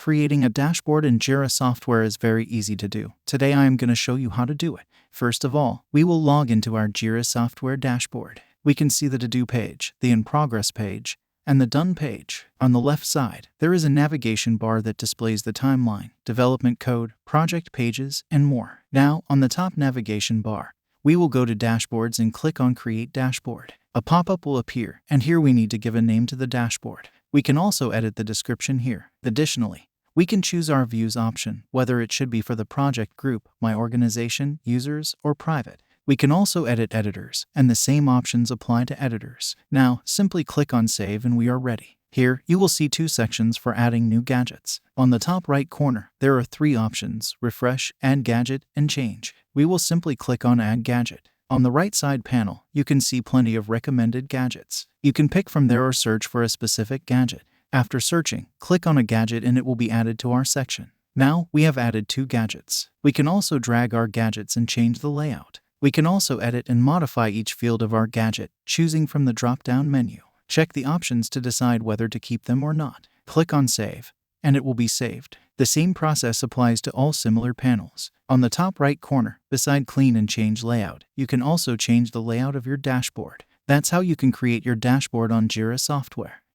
Creating a dashboard in Jira software is very easy to do. Today I am going to show you how to do it. First of all, we will log into our Jira software dashboard. We can see the to-do page, the in-progress page, and the done page. On the left side, there is a navigation bar that displays the timeline, development code, project pages, and more. Now, on the top navigation bar, we will go to Dashboards and click on Create Dashboard. A pop-up will appear, and here we need to give a name to the dashboard. We can also edit the description here. Additionally, we can choose our views option, whether it should be for the project group, my organization, users, or private. We can also edit editors, and the same options apply to editors. Now, simply click on Save and we are ready. Here, you will see two sections for adding new gadgets. On the top right corner, there are three options: Refresh, Add Gadget, and Change. We will simply click on Add Gadget. On the right side panel, you can see plenty of recommended gadgets. You can pick from there or search for a specific gadget. After searching, click on a gadget and it will be added to our section. Now, we have added two gadgets. We can also drag our gadgets and change the layout. We can also edit and modify each field of our gadget, choosing from the drop-down menu. Check the options to decide whether to keep them or not. Click on Save, and it will be saved. The same process applies to all similar panels. On the top right corner, beside Clean and Change Layout, you can also change the layout of your dashboard. That's how you can create your dashboard on Jira software.